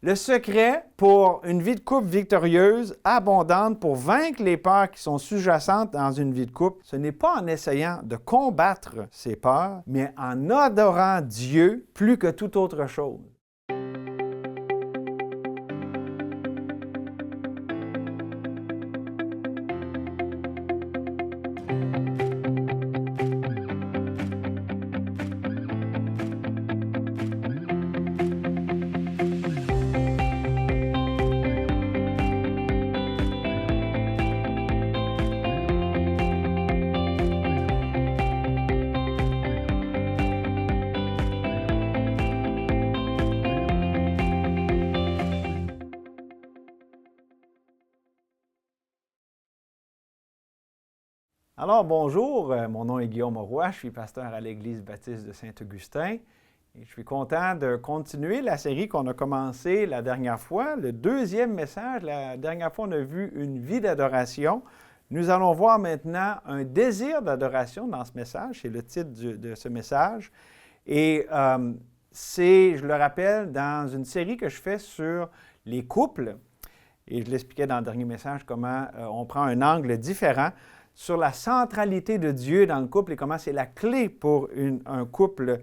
Le secret pour une vie de couple victorieuse, abondante, pour vaincre les peurs qui sont sous-jacentes dans une vie de couple, ce n'est pas en essayant de combattre ces peurs, mais en adorant Dieu plus que toute autre chose. Alors, bonjour, mon nom est Guillaume Roy, je suis pasteur à l'Église baptiste de Saint-Augustin et je suis content de continuer la série qu'on a commencée la dernière fois, le deuxième message. La dernière fois, on a vu une vie d'adoration. Nous allons voir maintenant un désir d'adoration dans ce message, c'est le titre de ce message. Et c'est, je le rappelle, dans une série que je fais sur les couples, et je l'expliquais dans le dernier message comment on prend un angle différent sur la centralité de Dieu dans le couple et comment c'est la clé pour un couple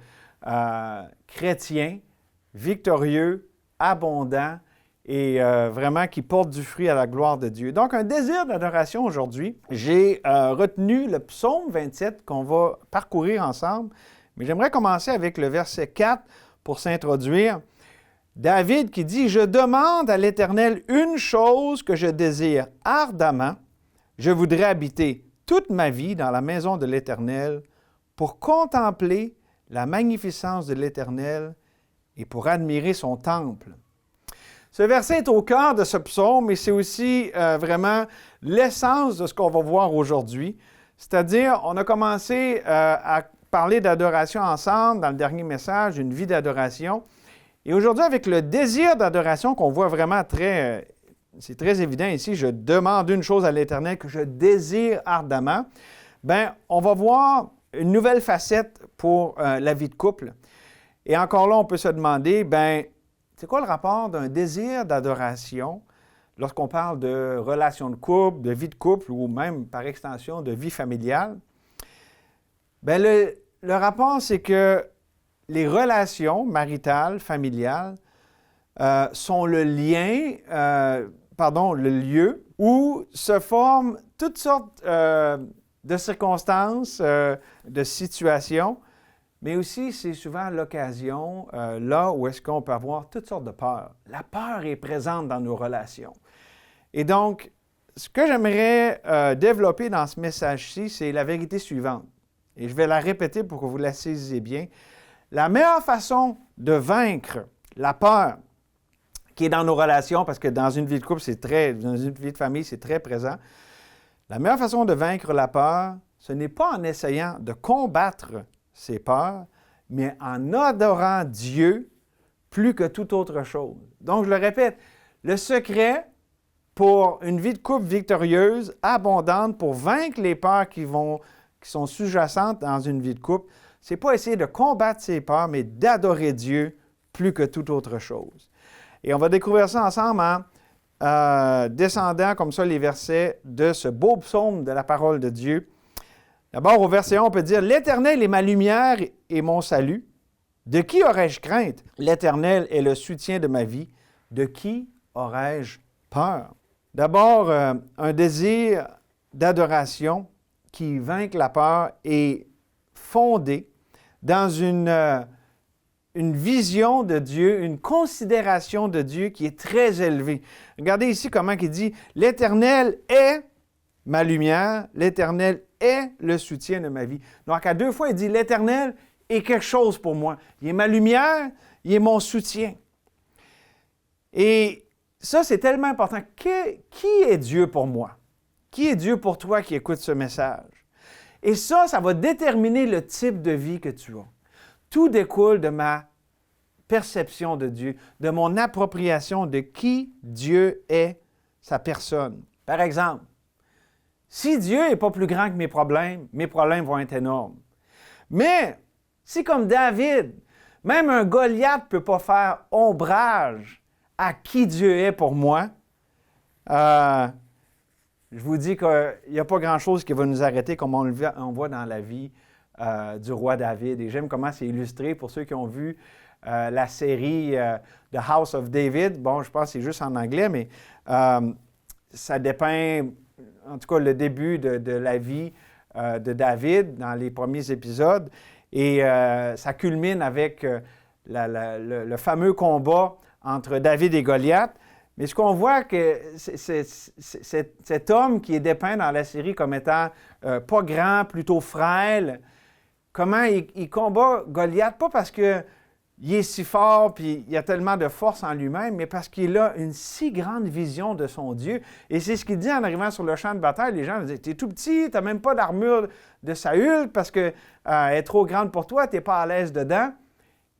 chrétien, victorieux, abondant et vraiment qui porte du fruit à la gloire de Dieu. Donc, un désir d'adoration aujourd'hui. J'ai retenu le psaume 27 qu'on va parcourir ensemble, mais j'aimerais commencer avec le verset 4 pour s'introduire. David qui dit « Je demande à l'Éternel une chose que je désire ardemment. Je voudrais habiter toute ma vie dans la maison de l'Éternel pour contempler la magnificence de l'Éternel et pour admirer son temple. » Ce verset est au cœur de ce psaume et c'est aussi vraiment l'essence de ce qu'on va voir aujourd'hui. C'est-à-dire, on a commencé à parler d'adoration ensemble dans le dernier message, une vie d'adoration. Et aujourd'hui, avec le désir d'adoration qu'on voit vraiment c'est très évident ici, je demande une chose à l'Éternel que je désire ardemment. Bien, on va voir une nouvelle facette pour la vie de couple. Et encore là, on peut se demander, bien, c'est quoi le rapport d'un désir d'adoration lorsqu'on parle de relation de couple, de vie de couple ou même par extension de vie familiale? Bien, le rapport, c'est que les relations maritales, familiales, sont le lieu où se forment toutes sortes de circonstances, de situations, mais aussi c'est souvent l'occasion, là où est-ce qu'on peut avoir toutes sortes de peurs. La peur est présente dans nos relations. Et donc, ce que j'aimerais développer dans ce message-ci, c'est la vérité suivante. Et je vais la répéter pour que vous la saisissiez bien. La meilleure façon de vaincre la peur qui est dans nos relations, parce que dans une vie de couple, dans une vie de famille, c'est très présent. La meilleure façon de vaincre la peur, ce n'est pas en essayant de combattre ces peurs, mais en adorant Dieu plus que toute autre chose. Donc, je le répète, le secret pour une vie de couple victorieuse, abondante, pour vaincre les peurs qui sont sous-jacentes dans une vie de couple, c'est pas essayer de combattre ces peurs, mais d'adorer Dieu plus que toute autre chose. Et on va découvrir ça ensemble en descendant comme ça les versets de ce beau psaume de la parole de Dieu. D'abord, au verset 1, on peut dire « L'Éternel est ma lumière et mon salut. De qui aurais-je crainte? L'Éternel est le soutien de ma vie. De qui aurais-je peur? » D'abord, un désir d'adoration qui vaincre la peur est fondé dans une vision de Dieu, une considération de Dieu qui est très élevée. Regardez ici comment il dit « L'Éternel est ma lumière, l'Éternel est le soutien de ma vie. » Donc, à deux fois, il dit « L'Éternel est quelque chose pour moi. Il est ma lumière, il est mon soutien. » Et ça, c'est tellement important. Qui est Dieu pour moi? Qui est Dieu pour toi qui écoute ce message? Et ça va déterminer le type de vie que tu as. Tout découle de ma perception de Dieu, de mon appropriation de qui Dieu est, sa personne. Par exemple, si Dieu n'est pas plus grand que mes problèmes vont être énormes. Mais si comme David, même un Goliath ne peut pas faire ombrage à qui Dieu est pour moi, je vous dis qu'il n'y a pas grand-chose qui va nous arrêter comme on voit dans la vie du roi David. Et j'aime comment c'est illustré pour ceux qui ont vu la série The House of David. Bon, je pense que c'est juste en anglais, mais ça dépeint, en tout cas, le début de la vie de David dans les premiers épisodes. Et ça culmine avec le fameux combat entre David et Goliath. Mais ce qu'on voit, que cet homme qui est dépeint dans la série comme étant pas grand, plutôt frêle, comment il combat Goliath, pas parce qu'il est si fort puis il a tellement de force en lui-même, mais parce qu'il a une si grande vision de son Dieu. Et c'est ce qu'il dit en arrivant sur le champ de bataille. Les gens disent, t'es tout petit, t'as même pas d'armure de Saül parce qu'elle est trop grande pour toi, t'es pas à l'aise dedans.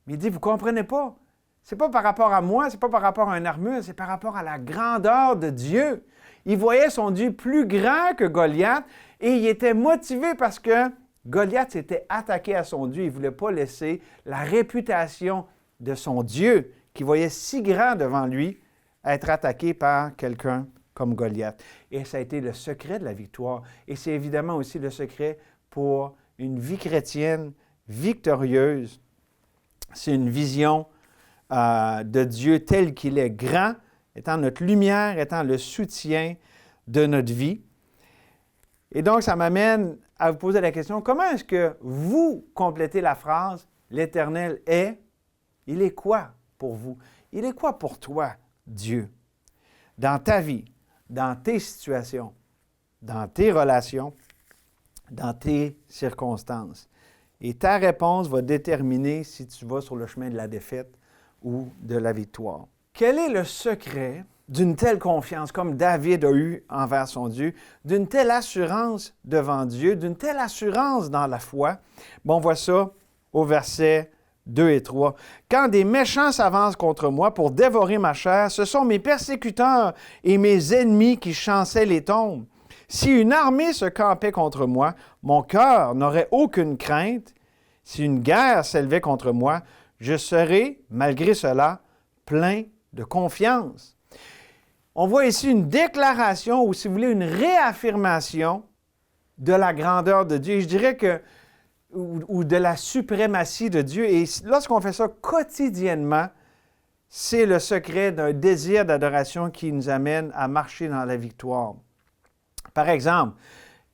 Mais il dit, vous comprenez pas. C'est pas par rapport à moi, c'est pas par rapport à une armure, c'est par rapport à la grandeur de Dieu. Il voyait son Dieu plus grand que Goliath et il était motivé parce que Goliath s'était attaqué à son Dieu. Il ne voulait pas laisser la réputation de son Dieu, qu'il voyait si grand devant lui, être attaqué par quelqu'un comme Goliath. Et ça a été le secret de la victoire. Et c'est évidemment aussi le secret pour une vie chrétienne victorieuse. C'est une vision de Dieu tel qu'il est grand, étant notre lumière, étant le soutien de notre vie. Et donc, ça m'amène à vous poser la question, comment est-ce que vous complétez la phrase « L'Éternel est », il est quoi pour vous? Il est quoi pour toi, Dieu? Dans ta vie, dans tes situations, dans tes relations, dans tes circonstances. Et ta réponse va déterminer si tu vas sur le chemin de la défaite ou de la victoire. Quel est le secret d'une telle confiance comme David a eu envers son Dieu, d'une telle assurance devant Dieu, d'une telle assurance dans la foi? Bon, on voit ça au verset 2 et 3. « Quand des méchants s'avancent contre moi pour dévorer ma chair, ce sont mes persécuteurs et mes ennemis qui chancellaient les tombes. Si une armée se campait contre moi, mon cœur n'aurait aucune crainte. Si une guerre s'élevait contre moi, je serai, malgré cela, plein de confiance. » On voit ici une déclaration, ou si vous voulez, une réaffirmation de la grandeur de Dieu. Je dirais que, ou de la suprématie de Dieu. Et lorsqu'on fait ça quotidiennement, c'est le secret d'un désir d'adoration qui nous amène à marcher dans la victoire. Par exemple,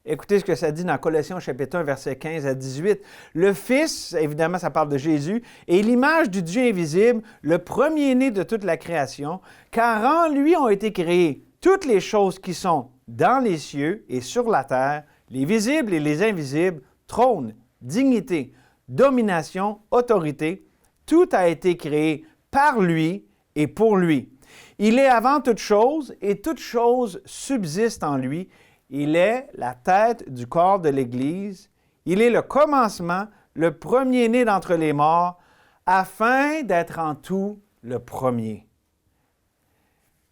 écoutez ce que ça dit dans Colossiens chapitre 1, versets 15 à 18. « Le Fils, évidemment, ça parle de Jésus, est l'image du Dieu invisible, le premier-né de toute la création, car en lui ont été créées toutes les choses qui sont dans les cieux et sur la terre, les visibles et les invisibles, trône, dignité, domination, autorité. Tout a été créé par lui et pour lui. Il est avant toute chose et toute chose subsiste en lui. Il est la tête du corps de l'Église. Il est le commencement, le premier-né d'entre les morts, afin d'être en tout le premier. »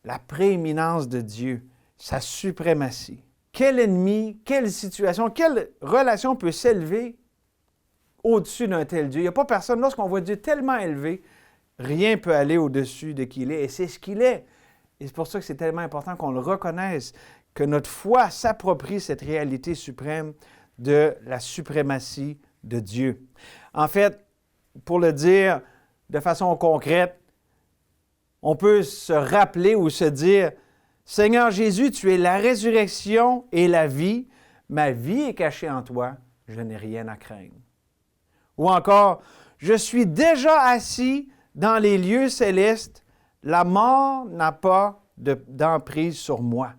La prééminence de Dieu, sa suprématie. Quel ennemi, quelle situation, quelle relation peut s'élever au-dessus d'un tel Dieu? Il n'y a pas personne, lorsqu'on voit Dieu tellement élevé, rien ne peut aller au-dessus de qui il est. Et c'est ce qu'il est. Et c'est pour ça que c'est tellement important qu'on le reconnaisse, que notre foi s'approprie cette réalité suprême de la suprématie de Dieu. En fait, pour le dire de façon concrète, on peut se rappeler ou se dire, « Seigneur Jésus, tu es la résurrection et la vie. Ma vie est cachée en toi. Je n'ai rien à craindre. » Ou encore, « Je suis déjà assis dans les lieux célestes. La mort n'a pas d'emprise sur moi.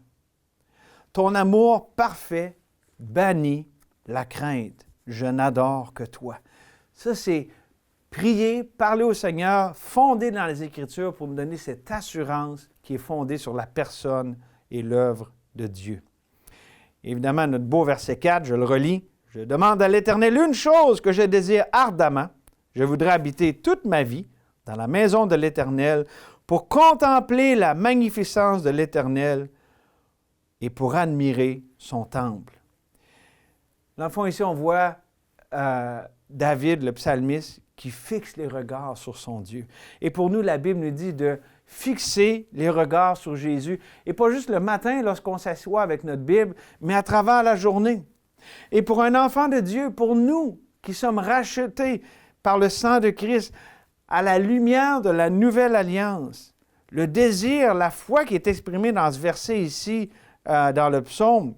Ton amour parfait bannit la crainte. Je n'adore que toi. » Ça, c'est prier, parler au Seigneur, fondé dans les Écritures pour nous donner cette assurance qui est fondée sur la personne et l'œuvre de Dieu. Évidemment, notre beau verset 4, je le relis. « Je demande à l'Éternel une chose que je désire ardemment. Je voudrais habiter toute ma vie dans la maison de l'Éternel pour contempler la magnificence de l'Éternel et pour admirer son temple. » Dans le fond, ici, on voit David, le psalmiste, qui fixe les regards sur son Dieu. Et pour nous, la Bible nous dit de fixer les regards sur Jésus. Et pas juste le matin lorsqu'on s'assoit avec notre Bible, mais à travers la journée. Et pour un enfant de Dieu, pour nous qui sommes rachetés par le sang de Christ, à la lumière de la nouvelle alliance, le désir, la foi qui est exprimée dans ce verset ici, dans le psaume,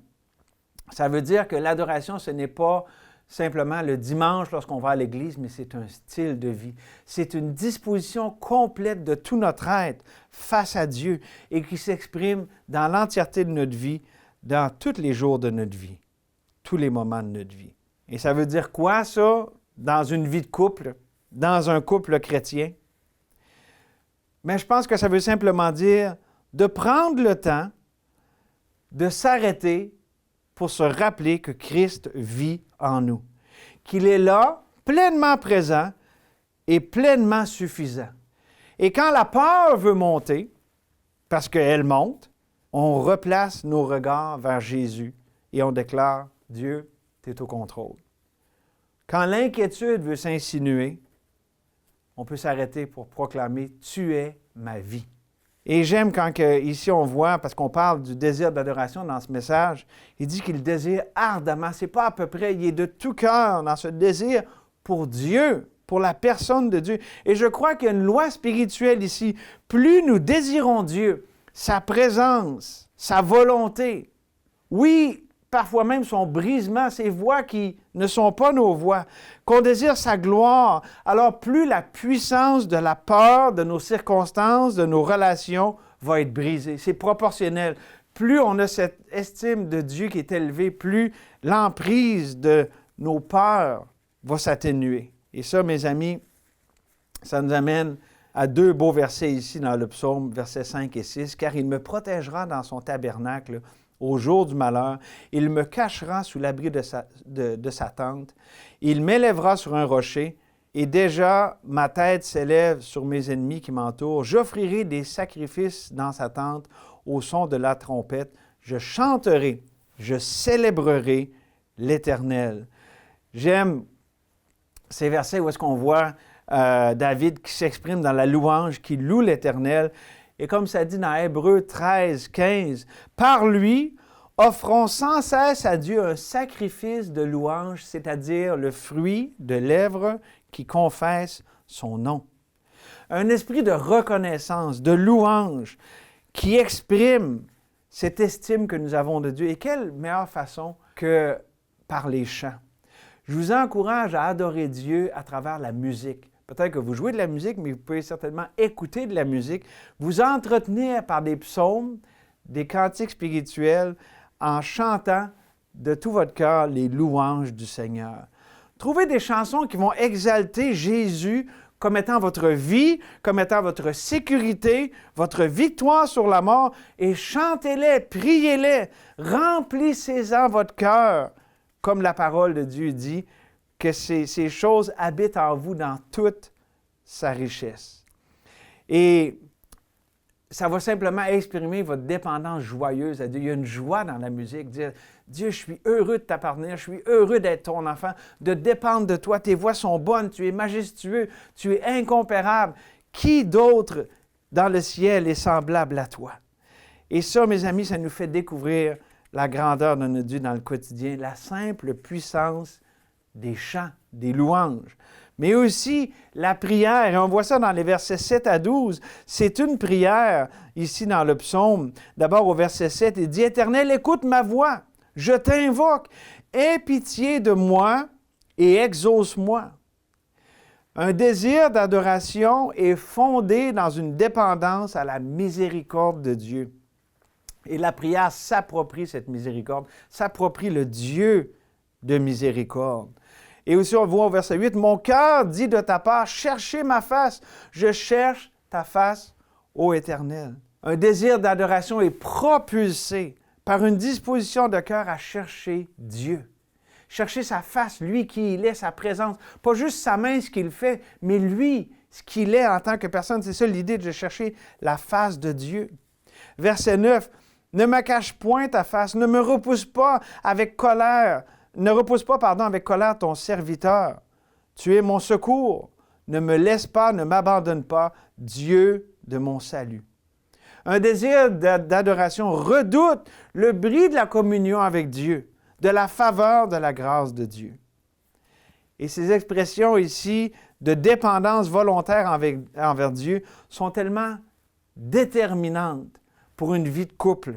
ça veut dire que l'adoration, ce n'est pas simplement le dimanche lorsqu'on va à l'Église, mais c'est un style de vie. C'est une disposition complète de tout notre être face à Dieu et qui s'exprime dans l'entièreté de notre vie, dans tous les jours de notre vie, tous les moments de notre vie. Et ça veut dire quoi, ça, dans une vie de couple, dans un couple chrétien? Mais je pense que ça veut simplement dire de prendre le temps de s'arrêter pour se rappeler que Christ vit en nous, qu'il est là, pleinement présent et pleinement suffisant. Et quand la peur veut monter, parce qu'elle monte, on replace nos regards vers Jésus et on déclare, Dieu, tu es au contrôle. Quand l'inquiétude veut s'insinuer, on peut s'arrêter pour proclamer, tu es ma vie. Et j'aime quand ici on voit, parce qu'on parle du désir d'adoration dans ce message, il dit qu'il désire ardemment. C'est pas à peu près, il est de tout cœur dans ce désir pour Dieu, pour la personne de Dieu. Et je crois qu'il y a une loi spirituelle ici. Plus nous désirons Dieu, sa présence, sa volonté, oui, parfois même son brisement, ses voies qui ne sont pas nos voies, qu'on désire sa gloire, alors plus la puissance de la peur, de nos circonstances, de nos relations va être brisée. C'est proportionnel. Plus on a cette estime de Dieu qui est élevée, plus l'emprise de nos peurs va s'atténuer. Et ça, mes amis, ça nous amène à deux beaux versets ici dans le psaume, versets 5 et 6. « Car il me protégera dans son tabernacle au jour du malheur. Il me cachera sous l'abri de sa tente. Il m'élèvera sur un rocher. Et déjà, ma tête s'élève sur mes ennemis qui m'entourent. J'offrirai des sacrifices dans sa tente au son de la trompette. Je chanterai, je célébrerai l'Éternel. » J'aime ces versets où est-ce qu'on voit David qui s'exprime dans la louange, qui loue l'Éternel. Et comme ça dit dans Hébreux 13, 15, « Par lui, offrons sans cesse à Dieu un sacrifice de louange, c'est-à-dire le fruit de lèvres qui confessent son nom. » Un esprit de reconnaissance, de louange, qui exprime cette estime que nous avons de Dieu. Et quelle meilleure façon que par les chants. Je vous encourage à adorer Dieu à travers la musique. Peut-être que vous jouez de la musique, mais vous pouvez certainement écouter de la musique, vous entretenir par des psaumes, des cantiques spirituels, en chantant de tout votre cœur les louanges du Seigneur. Trouvez des chansons qui vont exalter Jésus comme étant votre vie, comme étant votre sécurité, votre victoire sur la mort, et chantez-les, priez-les, remplissez-en votre cœur, comme la parole de Dieu dit, que ces choses habitent en vous dans toute sa richesse. Et ça va simplement exprimer votre dépendance joyeuse à Dieu. Il y a une joie dans la musique, dire « Dieu, je suis heureux de t'appartenir, je suis heureux d'être ton enfant, de dépendre de toi, tes voies sont bonnes, tu es majestueux, tu es incomparable. Qui d'autre dans le ciel est semblable à toi? » Et ça, mes amis, ça nous fait découvrir la grandeur de notre Dieu dans le quotidien, la simple puissance des chants, des louanges, mais aussi la prière. Et on voit ça dans les versets 7 à 12. C'est une prière ici dans le psaume. D'abord au verset 7, il dit « Éternel, écoute ma voix, je t'invoque, aie pitié de moi et exauce-moi. » Un désir d'adoration est fondé dans une dépendance à la miséricorde de Dieu. Et la prière s'approprie cette miséricorde, s'approprie le Dieu de miséricorde. Et aussi, on voit au verset 8, « Mon cœur dit de ta part, cherchez ma face. Je cherche ta face, ô Éternel. » Un désir d'adoration est propulsé par une disposition de cœur à chercher Dieu. Chercher sa face, lui qui il est, sa présence. Pas juste sa main, ce qu'il fait, mais lui, ce qu'il est en tant que personne. C'est ça l'idée de chercher la face de Dieu. Verset 9, « Ne me cache point ta face, ne me repousse pas avec colère. Ne repousse pas, avec colère ton serviteur. Tu es mon secours. Ne me laisse pas, ne m'abandonne pas. Dieu de mon salut. Un désir d'adoration redoute le bris de la communion avec Dieu, de la faveur de la grâce de Dieu. Et ces expressions ici de dépendance volontaire envers Dieu sont tellement déterminantes pour une vie de couple,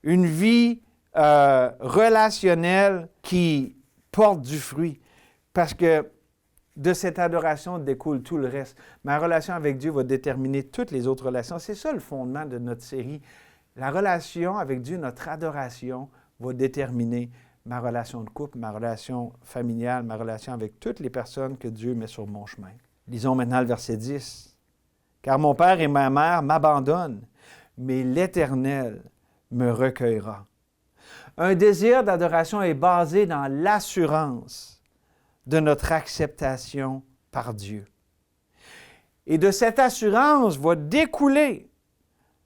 une vie relationnelle qui porte du fruit. Parce que de cette adoration découle tout le reste. Ma relation avec Dieu va déterminer toutes les autres relations. C'est ça le fondement de notre série. La relation avec Dieu, notre adoration, va déterminer ma relation de couple, ma relation familiale, ma relation avec toutes les personnes que Dieu met sur mon chemin. Lisons maintenant le verset 10. « Car mon père et ma mère m'abandonnent, mais l'Éternel me recueillera. » Un désir d'adoration est basé dans l'assurance de notre acceptation par Dieu. Et de cette assurance va découler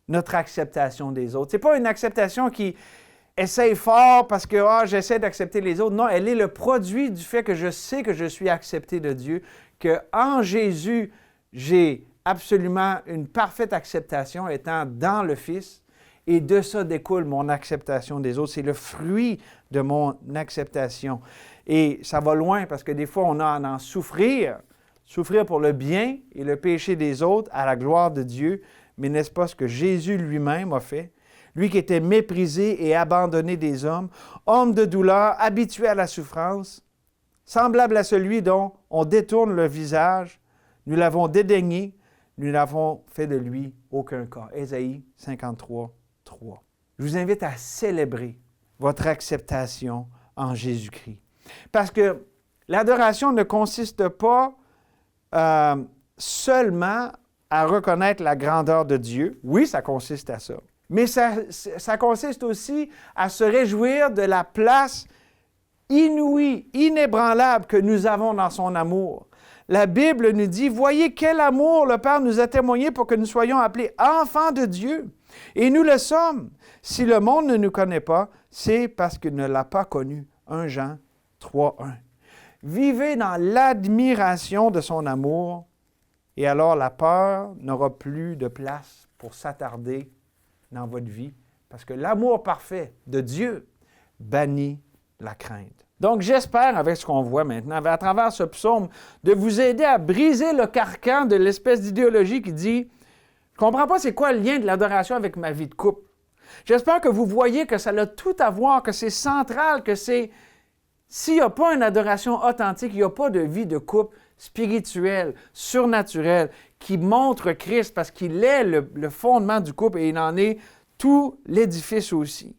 notre acceptation des autres. Ce n'est pas une acceptation qui essaye fort parce que j'essaie d'accepter les autres. Non, elle est le produit du fait que je sais que je suis accepté de Dieu, qu'en Jésus, j'ai absolument une parfaite acceptation étant dans le Fils. Et de ça découle mon acceptation des autres. C'est le fruit de mon acceptation. Et ça va loin parce que des fois, on a à en souffrir pour le bien et le péché des autres à la gloire de Dieu. Mais n'est-ce pas ce que Jésus lui-même a fait? Lui qui était méprisé et abandonné des hommes, homme de douleur, habitué à la souffrance, semblable à celui dont on détourne le visage, nous l'avons dédaigné, nous n'avons fait de lui aucun cas. Ésaïe 53, 3. Je vous invite à célébrer votre acceptation en Jésus-Christ. Parce que l'adoration ne consiste pas seulement à reconnaître la grandeur de Dieu. Oui, ça consiste à ça. Mais ça consiste aussi à se réjouir de la place inouïe, inébranlable que nous avons dans son amour. La Bible nous dit, « Voyez quel amour le Père nous a témoigné pour que nous soyons appelés enfants de Dieu. Et nous le sommes. Si le monde ne nous connaît pas, c'est parce qu'il ne l'a pas connu. » 1 Jean 3:1. Vivez dans l'admiration de son amour, et alors la peur n'aura plus de place pour s'attarder dans votre vie, parce que l'amour parfait de Dieu bannit la crainte. Donc, j'espère, avec ce qu'on voit maintenant, à travers ce psaume, de vous aider à briser le carcan de l'espèce d'idéologie qui dit « Je ne comprends pas c'est quoi le lien de l'adoration avec ma vie de couple. » J'espère que vous voyez que ça a tout à voir, que c'est central, que c'est... S'il n'y a pas une adoration authentique, il n'y a pas de vie de couple spirituelle, surnaturelle, qui montre Christ parce qu'il est le fondement du couple et il en est tout l'édifice aussi.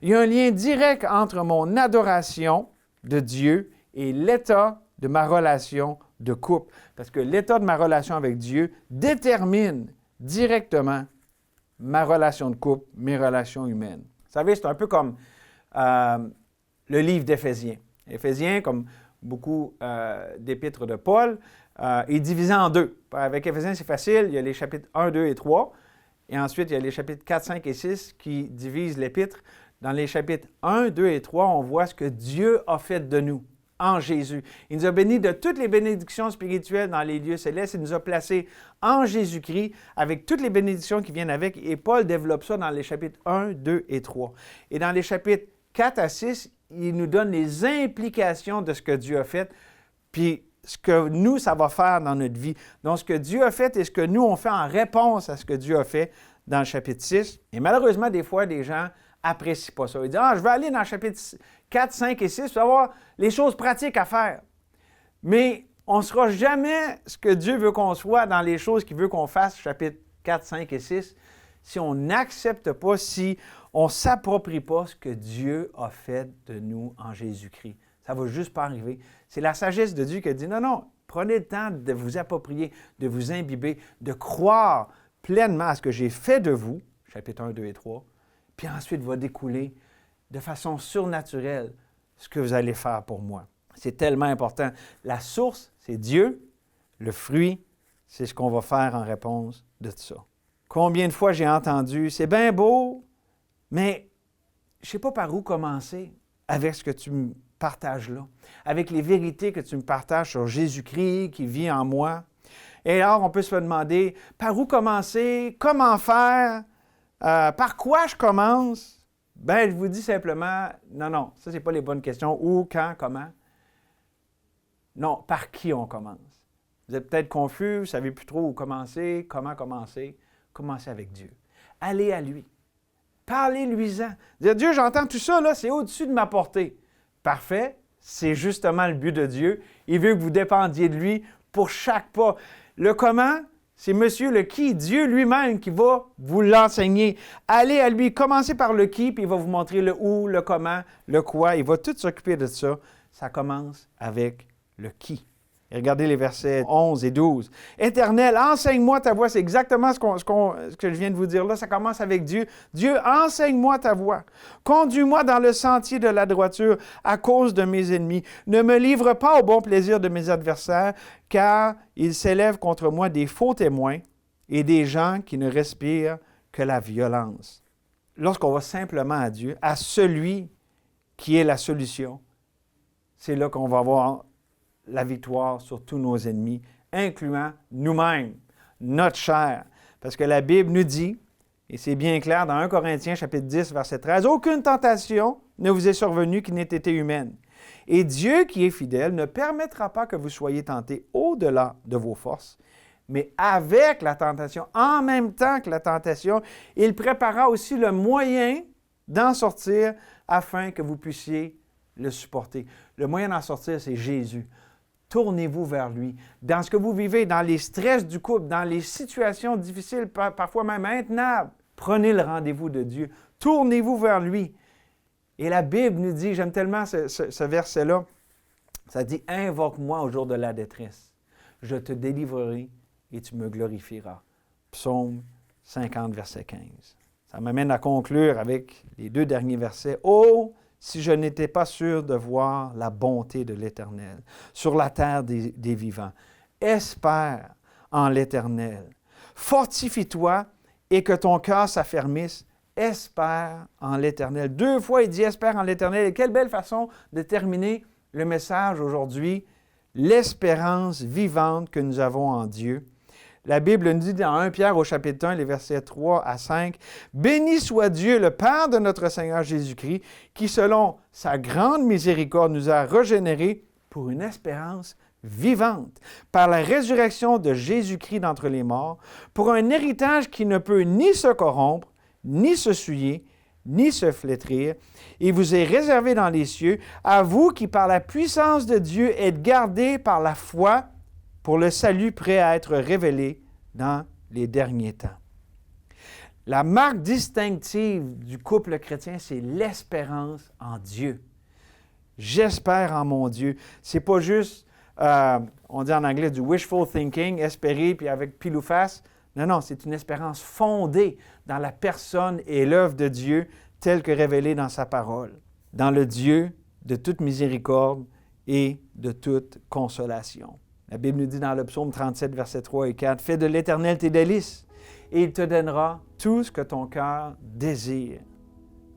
Il y a un lien direct entre mon adoration de Dieu et l'état de ma relation de couple. Parce que l'état de ma relation avec Dieu détermine directement ma relation de couple, mes relations humaines. Vous savez, c'est un peu comme le livre d'Éphésiens. Éphésiens, comme beaucoup d'épîtres de Paul, est divisé en deux. Avec Éphésiens, c'est facile. Il y a les chapitres 1, 2 et 3. Et ensuite, il y a les chapitres 4, 5 et 6 qui divisent l'épître. Dans les chapitres 1, 2 et 3, on voit ce que Dieu a fait de nous en Jésus. Il nous a bénis de toutes les bénédictions spirituelles dans les lieux célestes. Il nous a placés en Jésus-Christ avec toutes les bénédictions qui viennent avec. Et Paul développe ça dans les chapitres 1, 2 et 3. Et dans les chapitres 4 à 6, il nous donne les implications de ce que Dieu a fait, puis ce que nous, ça va faire dans notre vie. Donc, ce que Dieu a fait et ce que nous, on fait en réponse à ce que Dieu a fait dans le chapitre 6. Et malheureusement, des fois, des gens n'apprécient pas ça. Ils disent « Ah, je vais aller dans le chapitre 4, 5 et 6 pour avoir les choses pratiques à faire. » Mais on ne sera jamais ce que Dieu veut qu'on soit dans les choses qu'il veut qu'on fasse, chapitre 4, 5 et 6, si on n'accepte pas, si on ne s'approprie pas ce que Dieu a fait de nous en Jésus-Christ. Ça ne va juste pas arriver. C'est la sagesse de Dieu qui a dit, non, prenez le temps de vous approprier, de vous imbiber, de croire pleinement à ce que j'ai fait de vous, chapitre 1, 2 et 3, puis ensuite va découler de façon surnaturelle ce que vous allez faire pour moi. C'est tellement important. La source, c'est Dieu. Le fruit, c'est ce qu'on va faire en réponse de tout ça. Combien de fois j'ai entendu, c'est bien beau, mais je ne sais pas par où commencer avec ce que tu me partages là, avec les vérités que tu me partages sur Jésus-Christ qui vit en moi. Et alors, on peut se demander, par où commencer? Comment faire? Par quoi je commence? Bien, je vous dis simplement, non, ça, ce n'est pas les bonnes questions. Où, quand, comment? Non, par qui on commence? Vous êtes peut-être confus, vous ne savez plus trop où commencer, comment commencer. Commencez avec Dieu. Allez à lui. Parlez-lui-en. Dire, Dieu, j'entends tout ça, là, c'est au-dessus de ma portée. Parfait, c'est justement le but de Dieu. Il veut que vous dépendiez de lui pour chaque pas. Le comment, c'est Monsieur le qui, Dieu lui-même qui va vous l'enseigner. Allez à lui, commencez par le qui, puis il va vous montrer le où, le comment, le quoi. Il va tout s'occuper de ça. Ça commence avec le qui. Et regardez les versets 11 et 12. « Éternel, enseigne-moi ta voie. » C'est exactement ce que je viens de vous dire là. Ça commence avec Dieu. « Dieu, enseigne-moi ta voie. Conduis-moi dans le sentier de la droiture à cause de mes ennemis. Ne me livre pas au bon plaisir de mes adversaires, car ils s'élèvent contre moi des faux témoins et des gens qui ne respirent que la violence. » Lorsqu'on va simplement à Dieu, à celui qui est la solution, c'est là qu'on va avoir la victoire sur tous nos ennemis, incluant nous-mêmes, notre chair. Parce que la Bible nous dit, et c'est bien clair dans 1 Corinthiens chapitre 10, verset 13, « Aucune tentation ne vous est survenue qui n'ait été humaine. Et Dieu qui est fidèle ne permettra pas que vous soyez tentés au-delà de vos forces, mais avec la tentation, en même temps que la tentation, il préparera aussi le moyen d'en sortir afin que vous puissiez le supporter. » Le moyen d'en sortir, c'est Jésus. Tournez-vous vers lui. Dans ce que vous vivez, dans les stress du couple, dans les situations difficiles, parfois même intenables, prenez le rendez-vous de Dieu. Tournez-vous vers lui. Et la Bible nous dit, j'aime tellement ce verset-là, ça dit « Invoque-moi au jour de la détresse. Je te délivrerai et tu me glorifieras. » Psaume 50, verset 15. Ça m'amène à conclure avec les 2 derniers versets. « Oh, si je n'étais pas sûr de voir la bonté de l'Éternel sur la terre des vivants. Espère en l'Éternel. Fortifie-toi et que ton cœur s'affermisse. Espère en l'Éternel. 2 fois, il dit « Espère en l'Éternel ». Et quelle belle façon de terminer le message aujourd'hui. L'espérance vivante que nous avons en Dieu. La Bible nous dit dans 1 Pierre au chapitre 1, les versets 3 à 5, « Béni soit Dieu, le Père de notre Seigneur Jésus-Christ, qui, selon sa grande miséricorde, nous a régénérés pour une espérance vivante, par la résurrection de Jésus-Christ d'entre les morts, pour un héritage qui ne peut ni se corrompre, ni se souiller, ni se flétrir. Il vous est réservé dans les cieux, à vous qui, par la puissance de Dieu, êtes gardés par la foi, pour le salut prêt à être révélé dans les derniers temps. » La marque distinctive du couple chrétien, c'est l'espérance en Dieu. J'espère en mon Dieu. C'est pas juste, on dit en anglais du wishful thinking, espérer puis avec pile ou face. Non, c'est une espérance fondée dans la personne et l'œuvre de Dieu telle que révélée dans sa parole, dans le Dieu de toute miséricorde et de toute consolation. La Bible nous dit dans le psaume 37, versets 3 et 4, « Fais de l'Éternel tes délices, et il te donnera tout ce que ton cœur désire. »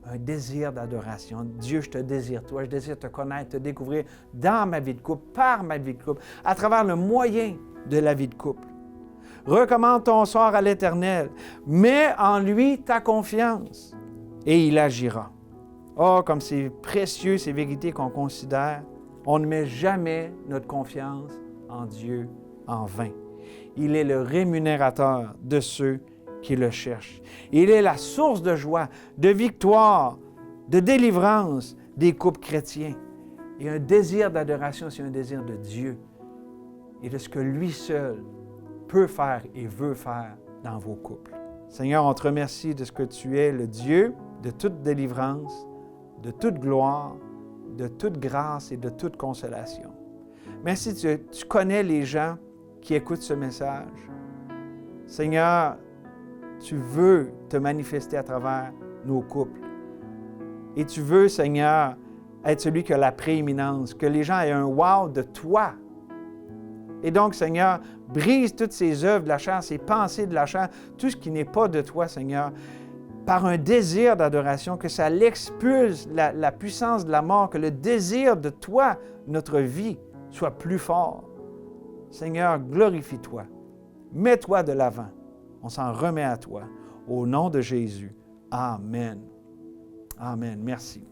Un désir d'adoration. Dieu, je te désire, toi, je désire te connaître, te découvrir dans ma vie de couple, par ma vie de couple, à travers le moyen de la vie de couple. Recommande ton sort à l'Éternel, mets en lui ta confiance, et il agira. Oh, comme c'est précieux ces vérités qu'on considère. On ne met jamais notre confiance en Dieu en vain. Il est le rémunérateur de ceux qui le cherchent. Il est la source de joie, de victoire, de délivrance des couples chrétiens. Et un désir d'adoration, c'est un désir de Dieu et de ce que lui seul peut faire et veut faire dans vos couples. Seigneur, on te remercie de ce que tu es, le Dieu de toute délivrance, de toute gloire, de toute grâce et de toute consolation. Merci, tu connais les gens qui écoutent ce message. Seigneur, tu veux te manifester à travers nos couples. Et tu veux, Seigneur, être celui qui a la prééminence, que les gens aient un « wow » de toi. Et donc, Seigneur, brise toutes ces œuvres de la chair, ces pensées de la chair, tout ce qui n'est pas de toi, Seigneur, par un désir d'adoration, que ça l'expulse la puissance de la mort, que le désir de toi, notre vie, soit plus fort. Seigneur, glorifie-toi. Mets-toi de l'avant. On s'en remet à toi. Au nom de Jésus. Amen. Amen. Merci.